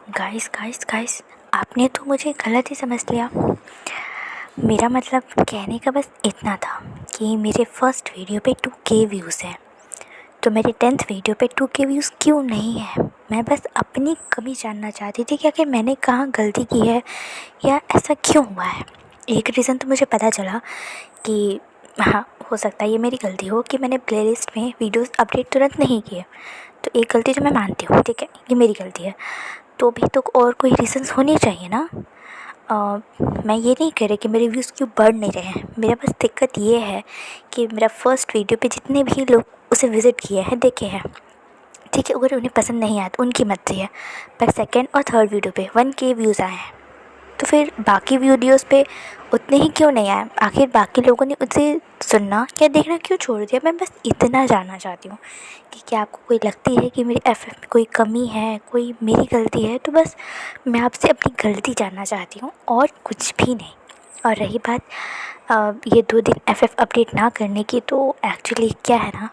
Guys guys guys, आपने तो मुझे गलत ही समझ लिया। मेरा मतलब कहने का बस इतना था कि मेरे फर्स्ट वीडियो पे 2K व्यूज़ हैं, तो मेरे 10th वीडियो पे 2K व्यूज़ क्यों नहीं है। मैं बस अपनी कमी जानना चाहती थी कि आखिर मैंने कहाँ गलती की है या ऐसा क्यों हुआ है। एक रीज़न तो मुझे पता चला कि हाँ, हो सकता है ये मेरी गलती हो कि मैंने प्लेलिस्ट में वीडियोस अपडेट तुरंत नहीं किए। तो एक गलती तो मैं मानती हूँ, ठीक है, ये मेरी गलती है। तो भी तो और कोई रीज़न्स होने चाहिए ना। मैं ये नहीं कह रही कि मेरे व्यूज़ क्यों बढ़ नहीं रहे हैं। मेरा बस दिक्कत ये है कि मेरा फर्स्ट वीडियो पे जितने भी लोग उसे विज़िट किए हैं, देखे हैं, ठीक है, अगर उन्हें पसंद नहीं आया तो उनकी मर्ज़ी है, पर सेकंड और थर्ड वीडियो पे 1K व्यूज़ आए हैं। तो फिर बाकी वीडियोस पे उतने ही क्यों नहीं आए। आखिर बाकी लोगों ने उसे सुनना या देखना क्यों छोड़ दिया। मैं बस इतना जानना चाहती हूँ कि क्या आपको कोई लगती है कि मेरी एफएफ में कोई कमी है, कोई मेरी गलती है। तो बस मैं आपसे अपनी गलती जानना चाहती हूँ और कुछ भी नहीं। और रही बात ये 2 दिन एफएफ अपडेट ना करने की, तो एक्चुअली क्या है ना,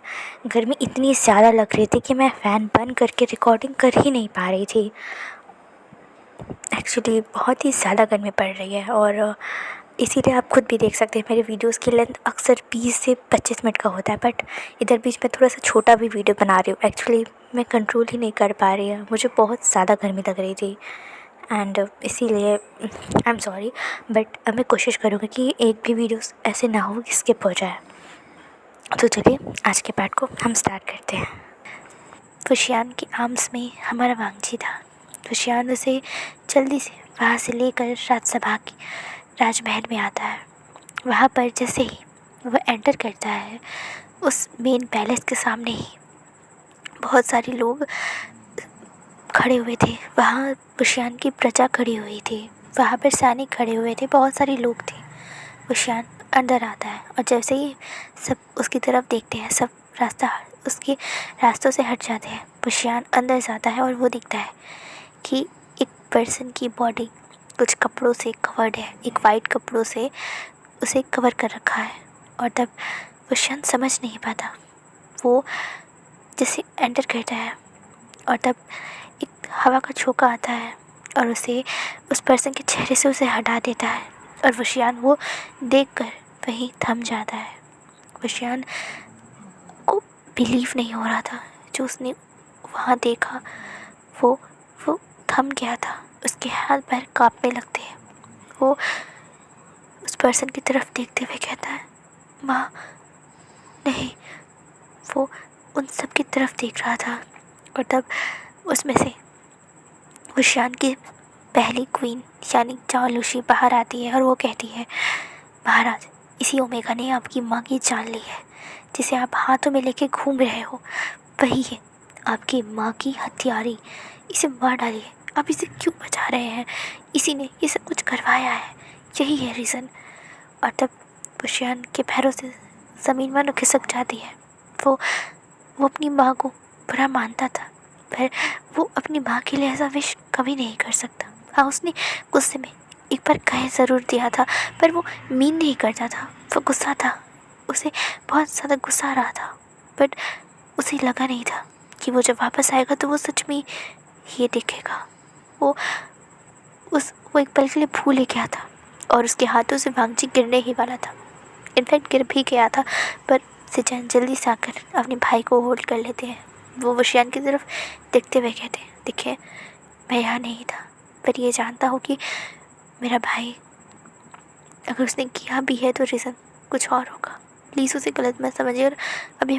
गर्मी इतनी ज़्यादा लग रही थी कि मैं फ़ैन बंद करके रिकॉर्डिंग कर ही नहीं पा रही थी। एक्चुअली बहुत ही ज़्यादा गर्मी पड़ रही है और इसीलिए आप खुद भी देख सकते हैं मेरे वीडियोस की लेंथ अक्सर 20 से 25 मिनट का होता है। बट इधर बीच में थोड़ा सा छोटा भी वीडियो बना रही हूँ। एक्चुअली मैं कंट्रोल ही नहीं कर पा रही है, मुझे बहुत ज़्यादा गर्मी लग रही थी एंड इसीलिए आई एम सॉरी। बट अब मैं कोशिश करूँगी कि एक भी वीडियोस ऐसे ना हो कि स्किप हो जाए। तो चलिए आज के पार्ट को हम स्टार्ट करते हैं। फुशियान के आर्म्स में हमारा वांगजी था। फुशियान उसे जल्दी से वहाँ से लेकर राजसभा की राजमहल में आता है। वहाँ पर जैसे ही वह एंटर करता है, उस मेन पैलेस के सामने ही बहुत सारे लोग खड़े हुए थे। वहाँ फुशियान की प्रजा खड़ी हुई थी, वहाँ पर सैनिक खड़े हुए थे, बहुत सारे लोग थे। फुशियान अंदर आता है और जैसे ही सब उसकी तरफ देखते हैं, सब उसके रास्तों से हट जाते हैं। फुशियान अंदर जाता है और वो दिखता है कि एक पर्सन की बॉडी कुछ कपड़ों से कवर्ड है, एक वाइट कपड़ों से उसे कवर कर रखा है। और तब फुशियान समझ नहीं पाता, वो जैसे एंटर करता है और तब एक हवा का झोंका आता है और उसे उस पर्सन के चेहरे से उसे हटा देता है। और फुशियान वो देखकर वहीं थम जाता है। फुशियान को बिलीव नहीं हो रहा था जो उसने वहाँ देखा। वो थम गया था, उसके हाथ पैर कांपने लगते हैं। वो उस पर्सन की तरफ देखते हुए कहता है, माँ नहीं। वो उन सब की तरफ देख रहा था और तब उसमें से फुशियान की पहली क्वीन यानी चाओलुसी बाहर आती है और वो कहती है, महाराज, इसी ओमेगा ने आपकी माँ की जान ली है। जिसे आप हाथों में लेके घूम रहे हो वही है आपकी माँ की हत्यारी। इसे मार डालिए। आप इसे क्यों बचा रहे हैं? इसी ने ये सब कुछ करवाया है, यही है रीज़न। और तब फुशियान के पैरों से ज़मीन मानो खिसक जाती है। वो अपनी माँ को बुरा मानता था, पर वो अपनी माँ के लिए ऐसा विश कभी नहीं कर सकता। हाँ, उसने गुस्से में एक बार कह ज़रूर दिया था, पर वो मीन नहीं करता था, वो गुस्सा था। उसे बहुत ज़्यादा गुस्सा आ रहा था, बट उसे लगा नहीं था कि वो जब वापस आएगा तो वो सच में ये दिखेगा। वो एक पल के लिए भूल ही गया था और उसके हाथों से वांगजी गिरने ही वाला था। इनफैक्ट गिर भी गया था, पर सिचैन जल्दी से आकर अपने भाई को होल्ड कर लेते हैं। वो फुशियान की तरफ देखते हुए कहते हैं, देखिए, मैं यहाँ नहीं था, पर ये जानता हूँ कि मेरा भाई, अगर उसने किया भी है तो रीज़न कुछ और होगा। प्लीज़ उसे गलत मत समझिए और अभी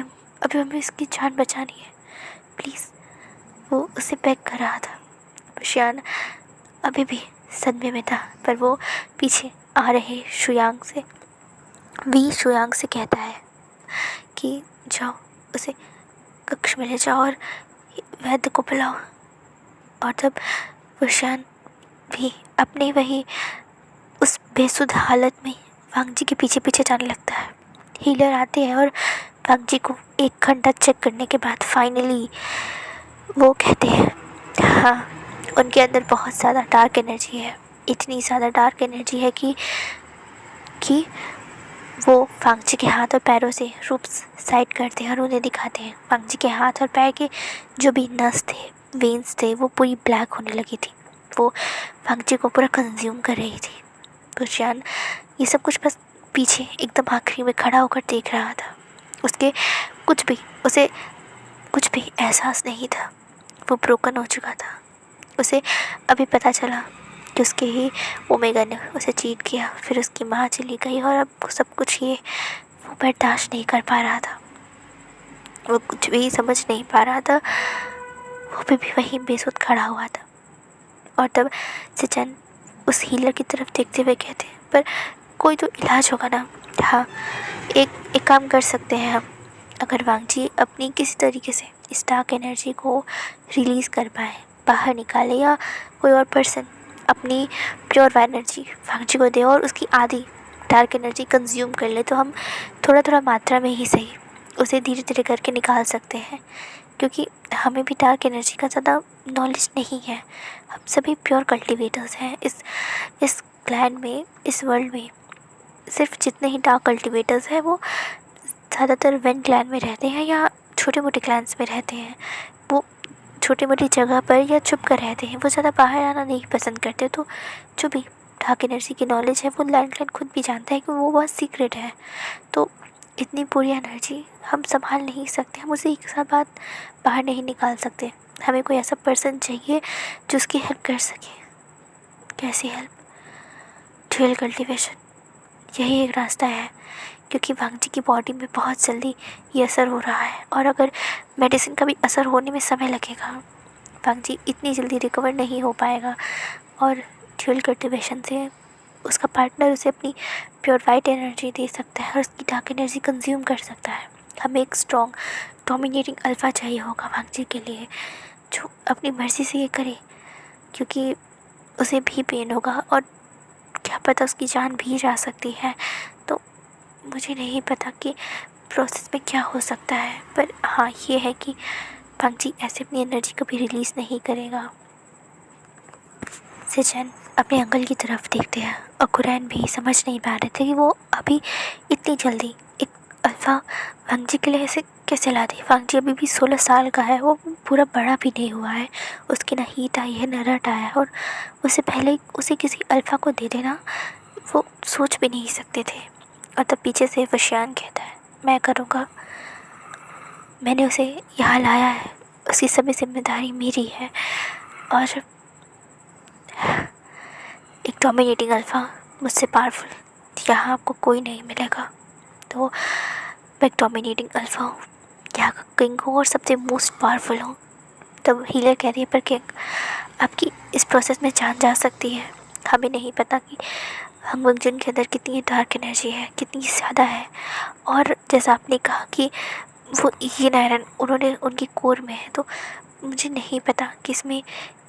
हमें इसकी जान बचानी है, प्लीज़। वो उसे बेग कर रहा था। फुशियान अभी भी सदमे में था, पर वो पीछे आ रहे शुयांग से कहता है कि जाओ, उसे कक्ष में ले जाओ और वैद्य को बुलाओ। और तब फुशियान भी अपने वही उस बेसुध हालत में वांगजी के पीछे पीछे जाने लगता है। हीलर आते हैं और वांगजी को 1 घंटा चेक करने के बाद फाइनली वो कहते हैं, हाँ, उनके अंदर बहुत ज़्यादा डार्क एनर्जी है। इतनी ज़्यादा डार्क एनर्जी है कि वो वांगजी के हाथ और पैरों से रूप साइड करते हैं और उन्हें दिखाते हैं। वांगजी के हाथ और पैर के जो भी नस थे वेन्स थे वो पूरी ब्लैक होने लगी थी। वो वांगजी को पूरा कंज्यूम कर रही थी। वुशियान ये सब कुछ बस पीछे एकदम आखिरी में खड़ा होकर देख रहा था। उसे कुछ भी एहसास नहीं था। वो ब्रोकन हो चुका था। उसे अभी पता चला कि उसके ही ओमेगा ने उसे चीट किया, फिर उसकी माँ चली गई और अब सब कुछ ये वो बर्दाश्त नहीं कर पा रहा था। वो कुछ भी समझ नहीं पा रहा था। वो भी वहीं बेसुध खड़ा हुआ था। और तब सिचन उस हीलर की तरफ देखते हुए कहते, पर कोई तो इलाज होगा ना। हाँ, एक काम कर सकते हैं हम। अगर वांगजी अपनी किसी तरीके से इस डार्क एनर्जी को रिलीज़ कर पाए, बाहर निकाले, या कोई और पर्सन अपनी प्योर एनर्जी वांगजी को दे और उसकी आधी डार्क एनर्जी कंज्यूम कर ले, तो हम थोड़ा थोड़ा मात्रा में ही सही उसे धीरे धीरे करके निकाल सकते हैं। क्योंकि हमें भी डार्क एनर्जी का ज़्यादा नॉलेज नहीं है। हम सभी प्योर कल्टिवेटर्स हैं इस क्लैन में, इस वर्ल्ड में। सिर्फ जितने ही डार्क कल्टिवेटर्स हैं वो ज़्यादातर वेन क्लैन में रहते हैं या छोटे मोटे क्लैन्स में रहते हैं। वो छोटी मोटी जगह पर या छुप कर रहते हैं। वो ज़्यादा बाहर आना नहीं पसंद करते। तो जो भी डार्क एनर्जी की नॉलेज है वो लैंड क्लैन खुद भी जानता है कि वो बहुत सीक्रेट है। तो इतनी पूरी एनर्जी हम संभाल नहीं सकते। हम उसे एक साथ बाहर नहीं निकाल सकते। हमें कोई ऐसा पर्सन चाहिए जो उसकी हेल्प कर सके। कैसी हेल्प? ड्यूअल कल्टीवेशन, यही एक रास्ता है। क्योंकि वांगजी की बॉडी में बहुत जल्दी ये असर हो रहा है और अगर मेडिसिन का भी असर होने में समय लगेगा, वांगजी इतनी जल्दी रिकवर नहीं हो पाएगा। और ड्यूअल कल्टीवेशन से उसका पार्टनर उसे अपनी प्योर वाइट एनर्जी दे सकता है और उसकी डार्क एनर्जी कंज्यूम कर सकता है। हमें एक स्ट्रॉन्ग डोमिनेटिंग अल्फा चाहिए होगा वांगजी के लिए, जो अपनी मर्ज़ी से ये करे। क्योंकि उसे भी पेन होगा और क्या पता उसकी जान भी जा सकती है। तो मुझे नहीं पता कि प्रोसेस में क्या हो सकता है, पर हाँ ये है कि वांगजी ऐसे अपनी एनर्जी कभी रिलीज़ नहीं करेगा। सिचन अपने अंकल की तरफ देखते हैं और कुरैन भी समझ नहीं पा रहे थे कि वो अभी इतनी जल्दी एक अल्फ़ा वांगजी के लिए ऐसे कैसे ला दे। वांगजी अभी भी 16 साल का है। वो पूरा बड़ा भी नहीं हुआ है। उसकी ना हीट आई है न रट आया है। और उससे पहले उसे किसी अल्फ़ा को दे देना वो सोच भी नहीं सकते थे। और तब पीछे से वशियान कहता है, मैं करूँगा। मैंने उसे यहाँ लाया है, उसकी सभी जिम्मेदारी मेरी है। और एक डोमिनेटिंग अल्फ़ा मुझसे पावरफुल यहाँ आपको कोई नहीं मिलेगा। तो मैं एक डोमिनेटिंग अल्फ़ा हूँ, यहाँ का किंग हूँ और सबसे मोस्ट पावरफुल हूँ। तब हीलर कह रही है, पर किंग आपकी इस प्रोसेस में जान जा सकती है। हमें नहीं पता कि हंग वंगजुन के अंदर कितनी डार्क एनर्जी है, कितनी ज़्यादा है। और जैसा आपने कहा कि वो ये नायरन उन्होंने उनकी कोर में है, तो मुझे नहीं पता कि इसमें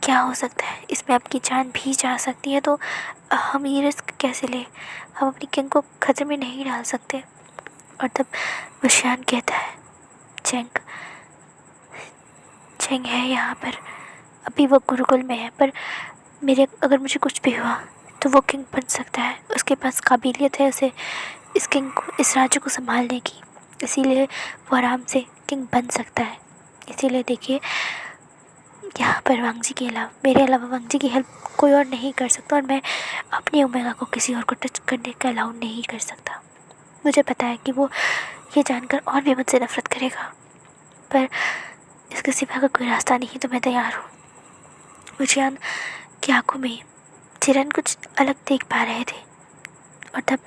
क्या हो सकता है। इसमें आपकी जान भी जा सकती है। तो हम ये रिस्क कैसे लें? हम अपनी किंग को खतरे में नहीं डाल सकते। और तब वशियान कहता है, चेंग है यहाँ पर, अभी वो गुरुकुल में है, पर अगर मुझे कुछ भी हुआ तो वो किंग बन सकता है। उसके पास काबिलियत है उसे इस किंग को, इस राज्य को संभालने की। इसीलिए वो आराम से किंग बन सकता है। इसीलिए देखिए, यहाँ पर वांगजी के अलावा, मेरे अलावा वांगजी की हेल्प कोई और नहीं कर सकता। और मैं अपने ओमेगा को किसी और को टच करने का अलाउ नहीं कर सकता। मुझे पता है कि वो ये जानकर और भी मुझसे नफरत करेगा, पर इसके सिवा का कोई रास्ता नहीं, तो मैं तैयार हूँ। वशियान की आँखों में चिरन कुछ अलग देख पा रहे थे। और तब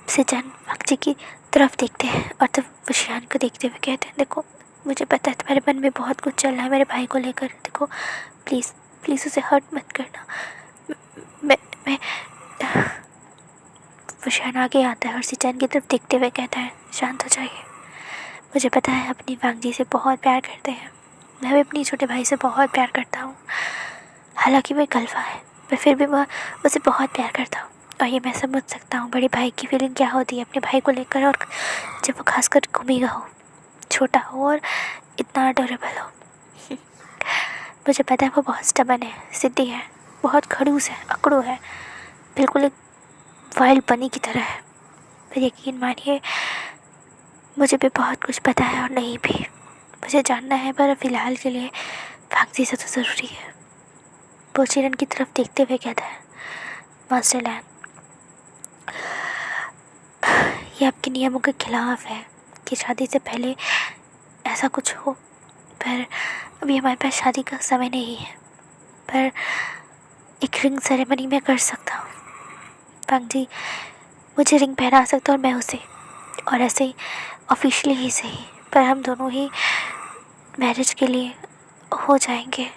सिचन वांगजी की तरफ देखते हैं और तब वशियान को देखते हुए कहते हैं, देखो मुझे पता है तुम्हारे मन में बहुत कुछ चल रहा है मेरे भाई को लेकर। देखो प्लीज़ उसे हर्ट मत करना। मैं वशियान आगे आता है और सिचन की तरफ देखते हुए कहता है, शांत हो जाइए। मुझे पता है अपनी वांगजी से बहुत प्यार करते हैं। मैं भी अपनी छोटे भाई से बहुत प्यार करता हूँ। हालांकि वो एक अल्फ़ा है, पर फिर भी मैं उसे बहुत प्यार करता हूँ। और ये मैं समझ सकता हूँ बड़े भाई की फीलिंग क्या होती है अपने भाई को लेकर, और जब वो खासकर घूमेगा हो, छोटा हो और इतना अडोरेबल हो। मुझे पता है वो बहुत स्टबर्न है, ज़िद्दी है, बहुत खड़ूस है, अकड़ू है, बिल्कुल एक वाइल्ड बनी की तरह है। पर यकीन मानिए, मुझे भी बहुत कुछ पता है और नहीं भी। मुझे जानना है, पर फ़िलहाल के लिए भागजी से तो ज़रूरी है। वो चिरन की तरफ देखते हुए कहता है, मास्टर लैन, ये आपके नियमों के खिलाफ है कि शादी से पहले ऐसा कुछ हो, पर अभी हमारे पास शादी का समय नहीं है, पर एक रिंग सेरेमनी में कर सकता हूँ। भागजी मुझे रिंग पहना सकता और मैं उसे, और ऐसे ही ऑफिशियली ही सही, पर हम दोनों ही मैरिज के लिए हो जाएंगे।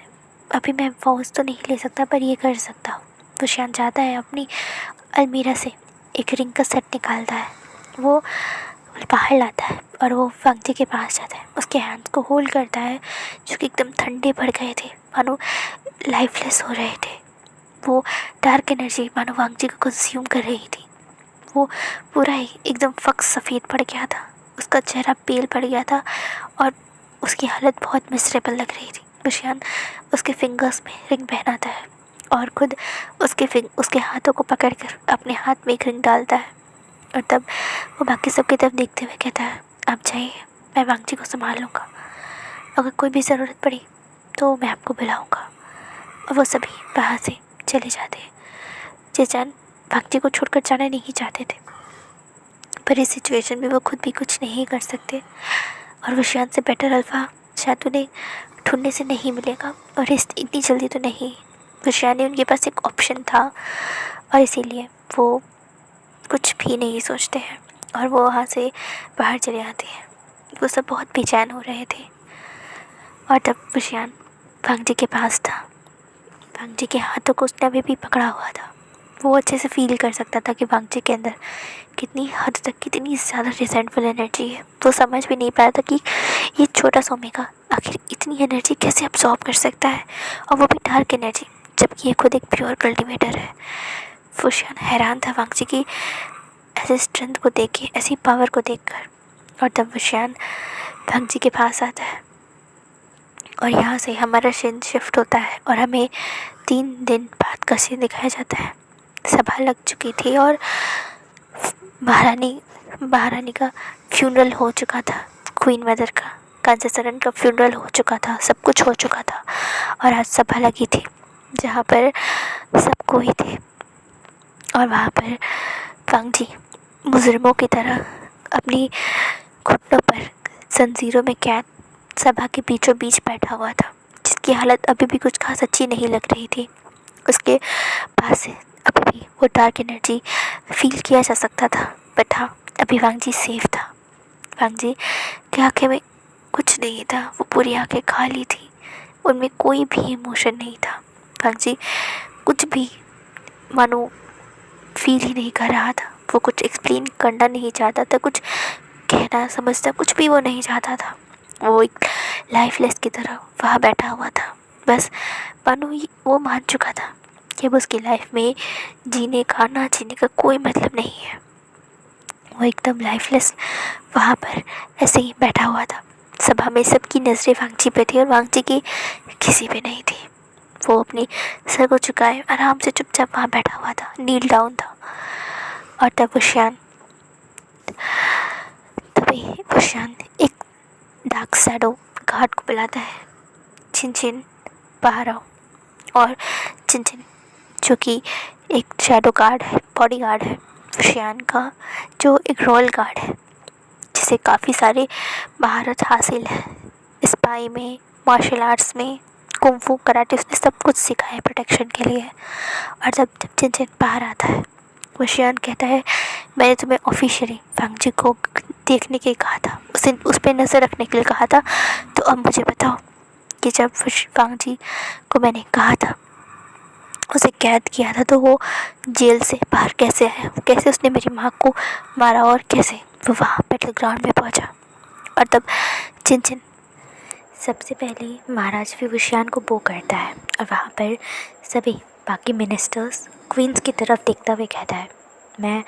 अभी मैं वॉज तो नहीं ले सकता, पर ये कर सकता हूँ। तो श्यान जाता है, अपनी अलमीरा से एक रिंग का सेट निकालता है, वो बाहर लाता है और वो वांगजी के पास जाता है, उसके हैंड्स को होल्ड करता है जो कि एकदम ठंडे पड़ गए थे, मानो लाइफलेस हो रहे थे। वो डार्क एनर्जी मानो वांगजी को कंज्यूम कर रही थी। वो पूरा ही एकदम फक्स सफ़ेद पड़ गया था, उसका चेहरा पेल पड़ गया था और उसकी हालत बहुत मिसरेबल लग रही थी। बुशियान उसके फिंगर्स में रिंग पहनाता है और खुद उसके हाथों को पकड़कर अपने हाथ में एक रिंग डालता है, और तब वो बाकी सबकी तरफ देखते हुए कहता है, आप जाइए, मैं वांगजी को संभाल लूँगा, अगर कोई भी ज़रूरत पड़ी तो मैं आपको बुलाऊँगा। और वो सभी वहाँ से चले जाते हैं। जिजान वांगजी को छोड़कर जाना नहीं चाहते थे, पर इस सिचुएशन में वो खुद भी कुछ नहीं कर सकते, और बुशियान से बेटर अल्फ़ा शायद उन्हें ढूंढने से नहीं मिलेगा, और इतनी जल्दी तो नहीं। बुशियान ने उनके पास एक ऑप्शन था, और इसीलिए वो कुछ भी नहीं सोचते हैं और वो वहाँ से बाहर चले आते हैं। वो सब बहुत बेचैन हो रहे थे, और तब बुशियान वांगजी के पास था। वांगजी के हाथों को उसने अभी भी पकड़ा हुआ था। वो अच्छे से फील कर सकता था कि वांगजी के अंदर कितनी हद तक कितनी ज़्यादा रिसेंटफुल एनर्जी है। वो समझ भी नहीं पाया था कि ये छोटा सा ओमेगा आखिर इतनी एनर्जी कैसे अब्सॉर्ब कर सकता है, और वो भी डार्क एनर्जी, जबकि ये खुद एक प्योर कल्टिवेटर है। बुशियान हैरान था वांगजी की ऐसे स्ट्रेंथ को देख के, ऐसी पावर को देखकर। और तब बुशियान वांगजी के पास आता है, और यहाँ से हमारा सीन शिफ्ट होता है और हमें 3 दिन बाद का सीन दिखाया जाता है। सभा लग चुकी थी और महारानी का फ्यूनरल हो चुका था। क्वीन मदर का, कांचासरन का फ्यूनरल हो चुका था, सब कुछ हो चुका था, और आज सभा लगी थी जहाँ पर सब कोई थे, और वहाँ पर वांगजी मुजरिमों की तरह अपनी घुटनों पर जंजीरों में कैद सभा के बीचों बीच बैठा हुआ था, जिसकी हालत अभी भी कुछ खास अच्छी नहीं लग रही थी। उसके पास से अभी भी वो डार्क एनर्जी फील किया जा सकता था, बट हाँ, अभी वांगजी सेफ था। वांगजी की आँखें में कुछ नहीं था, वो पूरी आँखें खाली थी, उनमें कोई भी इमोशन नहीं था। वांगजी कुछ भी मानो फील ही नहीं कर रहा था, वो कुछ एक्सप्लेन करना नहीं चाहता था, कुछ कहना समझता कुछ भी वो नहीं चाहता था। वो एक लाइफलेस की तरह वहाँ बैठा हुआ था, बस मानो वो मान चुका था कि अब उसकी लाइफ में जीने का ना जीने का कोई मतलब नहीं है। वो एकदम लाइफलेस वहाँ पर ऐसे ही बैठा हुआ था। सभा में सबकी नज़रें वांगजी पे थी और वांगजी की किसी पे नहीं थी। वो अपनी सर को झुकाए आराम से चुपचाप वहाँ बैठा हुआ था, नील डाउन था। और तभी बुशियान एक डार्क शैडो गार्ड को बुलाता है, चिनचिन बाहर आओ। और चिनचिन जो कि एक शैडो गार्ड है, बॉडी गार्ड है बुशियान का, जो एक रॉयल गार्ड है, जिसे काफ़ी सारे महारत हासिल है स्पाई में, मार्शल आर्ट्स में, कुंफू कराटे, उसने सब कुछ सीखा है प्रोटेक्शन के लिए। और जब चिनचिन बाहर आता है, बुशियान कहता है, मैंने तुम्हें ऑफिशियली वांगजी को देखने के कहा था, उस पर नज़र रखने के लिए कहा था, तो अब मुझे बताओ कि जब वांगजी को मैंने कहा था, उसे कैद किया था, तो वो जेल से बाहर कैसे आया, कैसे उसने मेरी माँ को मारा, और कैसे वो वहाँ बैटल ग्राउंड में पहुँचा। और तब चिनचिन सबसे पहले महाराज भी बुशियान को बो करता है, और वहाँ पर सभी बाकी मिनिस्टर्स क्वींस की तरफ देखता हुए कहता है, मैं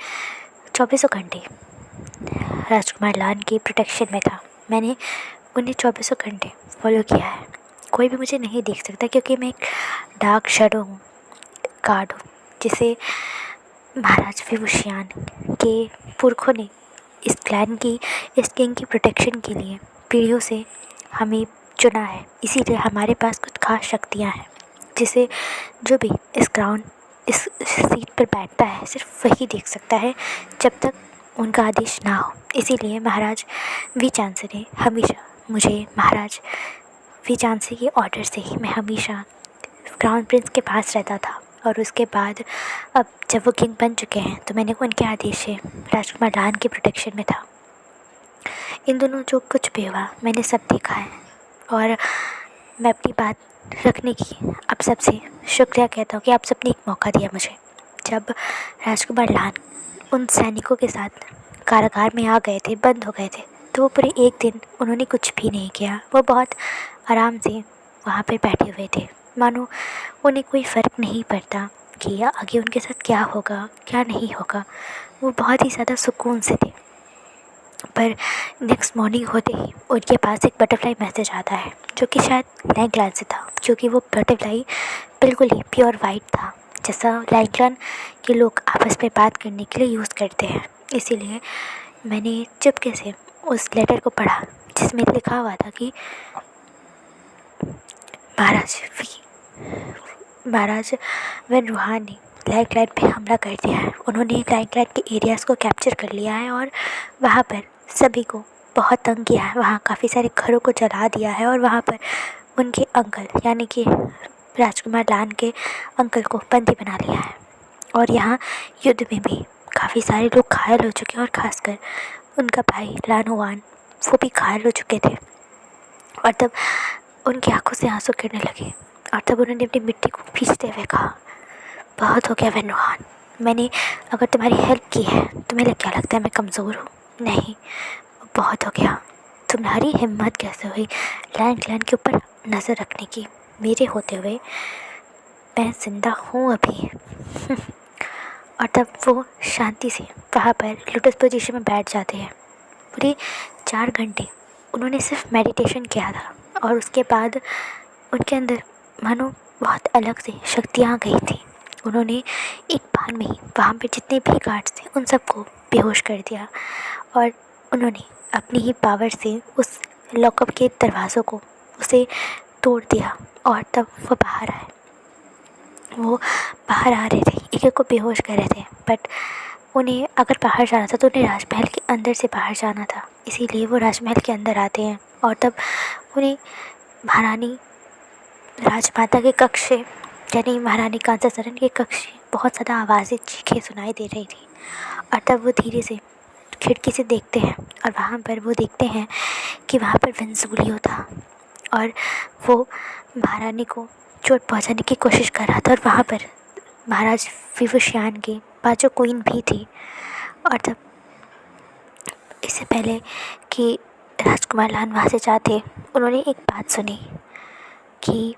24 घंटे राजकुमार लान की प्रोटेक्शन में था, मैंने उन्हें 24 घंटे फॉलो किया है, कोई भी मुझे नहीं देख सकता, क्योंकि मैं एक डार्क शैडो हूँ, गार्ड हूँ, जिसे महाराज विभूषियान के पुरखों ने इस क्लैन की, इस किंग की प्रोटेक्शन के लिए पीढ़ियों से हमें चुना है, इसीलिए हमारे पास कुछ खास शक्तियाँ हैं जिसे जो भी इस सीट पर बैठता है सिर्फ वही देख सकता है जब तक उनका आदेश ना हो। इसीलिए महाराज वीचांसी ने हमेशा मुझे महाराज वीचांसी के ऑर्डर से ही मैं हमेशा क्राउन प्रिंस के पास रहता था। और उसके बाद अब जब वो किंग बन चुके हैं तो मैंने उनके आदेश से राजकुमार लान के प्रोटेक्शन में था। इन दोनों जो कुछ भी हुआ मैंने सब देखा है और मैं अपनी बात रखने की आप सबसे शुक्रिया कहता हूँ कि आप सबने एक मौका दिया मुझे। जब राजकुमार लान उन सैनिकों के साथ कारागार में आ गए थे, बंद हो गए थे, तो वो पूरे एक दिन उन्होंने कुछ भी नहीं किया। वो बहुत आराम से वहाँ पर बैठे हुए थे, मानो उन्हें कोई फ़र्क नहीं पड़ता कि आगे उनके साथ क्या होगा क्या नहीं होगा। वो बहुत ही ज़्यादा सुकून से थे। पर नेक्स्ट मॉर्निंग होते ही उनके पास एक बटरफ्लाई मैसेज आता है जो कि शायद लैंगक्लैन से था, क्योंकि वो बटरफ्लाई बिल्कुल ही प्योर वाइट था जैसा लैंगक्लैन के लोग आपस में बात करने के लिए यूज़ करते हैं। इसीलिए मैंने चुपके से उस लेटर को पढ़ा जिसमें लिखा हुआ था कि महाराज वन रूहान ने लैंगक्लैन पे हमला कर दिया है। उन्होंने लैंगक्लैन के एरियाज़ को कैप्चर कर लिया है और वहाँ पर सभी को बहुत तंग किया है। वहाँ काफ़ी सारे घरों को जला दिया है और वहाँ पर उनके अंकल यानी कि राजकुमार लान के अंकल को बंदी बना लिया है। और यहाँ युद्ध में भी काफ़ी सारे लोग घायल हो चुके हैं और ख़ासकर उनका भाई लानोवान वो भी घायल हो चुके थे। और तब उनकी आंखों से आंसू गिरने लगे और तब उन्होंने अपनी मिट्टी को खींचते हुए कहा, बहुत हो गया वन रूहान, मैंने अगर तुम्हारी हेल्प की है तो मुझे क्या लगता है मैं कमज़ोर हूँ? नहीं, बहुत हो गया। तुम्हारी हिम्मत कैसे हुई लैंगक्लैन के ऊपर नज़र रखने की? मेरे होते हुए मैं ज़िंदा हूँ अभी। और तब वो शांति से वहाँ पर लोटस पोजीशन में बैठ जाते हैं। पूरे 4 घंटे उन्होंने सिर्फ मेडिटेशन किया था और उसके बाद उनके अंदर मानो बहुत अलग से शक्तियाँ आ गई थी। उन्होंने एक बार में ही वहाँ पे जितने भी गार्ड्स थे उन सबको बेहोश कर दिया और उन्होंने अपनी ही पावर से उस लॉकअप के दरवाज़ों को उसे तोड़ दिया और तब वो बाहर आए। वो बाहर आ रहे थे, एक एक को बेहोश कर रहे थे, बट उन्हें अगर बाहर जाना था तो उन्हें राजमहल के अंदर से बाहर जाना था। इसीलिए वो राजमहल के अंदर आते हैं और तब उन्हें महारानी राजमाता के कक्ष से यानी महारानी कांसासरन के कक्ष से बहुत ज़्यादा आवाज़ें चीखें सुनाई दे रही थी। और तब वो धीरे से खिड़की से देखते हैं और वहाँ पर वो देखते हैं कि वहाँ पर वेंजुलियो था और वो महारानी को चोट पहुँचाने की कोशिश कर रहा था। और वहाँ पर महाराज विवस्वान की पाँचों क्वीन भी थी। और तब इससे पहले कि राजकुमार लान वहाँ से जाते उन्होंने एक बात सुनी कि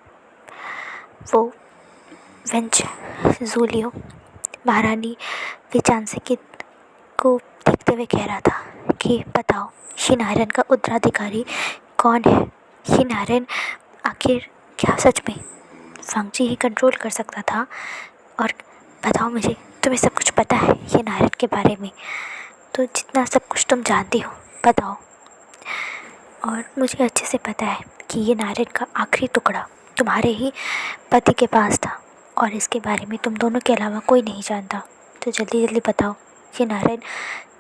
वो वेंजुलियो महारानी वीचांसी को देखते हुए कह रहा था कि बताओ ये नारायण का उत्तराधिकारी कौन है? ये नारायण आखिर क्या सच में फांगजी ही कंट्रोल कर सकता था? और बताओ मुझे, तुम्हें सब कुछ पता है ये नारायण के बारे में? तो जितना सब कुछ तुम जानती हो बताओ। और मुझे अच्छे से पता है कि ये नारायण का आखिरी टुकड़ा तुम्हारे ही पति के पास था और इसके बारे में तुम दोनों के अलावा कोई नहीं जानता। तो जल्दी जल्दी बताओ ये नारायण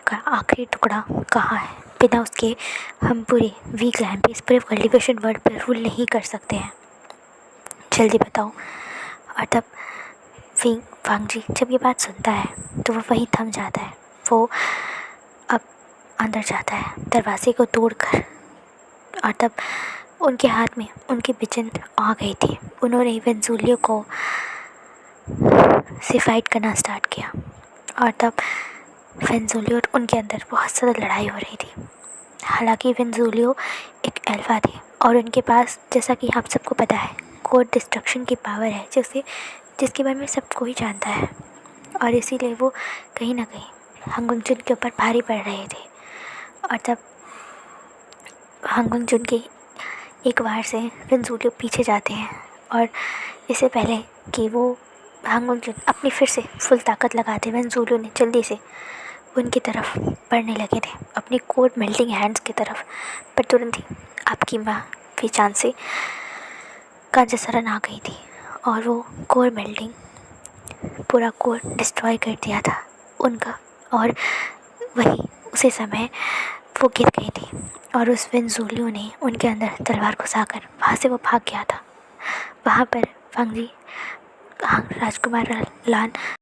का आखिरी टुकड़ा कहाँ है? बिना उसके हम पूरे वीक लैंड पे इस पूरे कल्टिवेशन वर्ल्ड पर रूल नहीं कर सकते हैं, जल्दी बताओ। और तब फांगजी जब ये बात सुनता है तो वो वहीं थम जाता है। वो अब अंदर जाता है दरवाजे को तोड़कर और तब उनके हाथ में उनकी बिजन आ गई थी। उन्होंने वेंजुलियो को से फाइट करना स्टार्ट किया और तब वेंजुलियो और उनके अंदर बहुत ज़्यादा लड़ाई हो रही थी। हालांकि वेंजुलियो एक एल्फा थे और उनके पास, जैसा कि आप सबको पता है, कोड डिस्ट्रक्शन की पावर है जिसके बारे में सबको ही जानता है। और इसीलिए वो कहीं ना कहीं हांगवंगजुन के ऊपर भारी पड़ रहे थे। और तब हांगवंगजुन के एक वार से वेंजुलियो पीछे जाते हैं और इससे पहले कि वो हांगवंगजुन अपनी फिर से फुल ताकत लगाते, वेंजुलियो ने जल्दी से उनकी तरफ बढ़ने लगे थे, अपनी कोड मेल्टिंग हैंड्स की तरफ। पर तुरंत ही आपकी माँ पहचान से कांचा शरण आ गई थी और वो कोर बिल्डिंग पूरा कोर डिस्ट्रॉय कर दिया था उनका। और वही उसी समय वो गिर गई थी और उस वेंजुलियो ने उनके अंदर तलवार घुसाकर वहाँ से वो भाग गया था। वहाँ पर वांग जी राजकुमार लान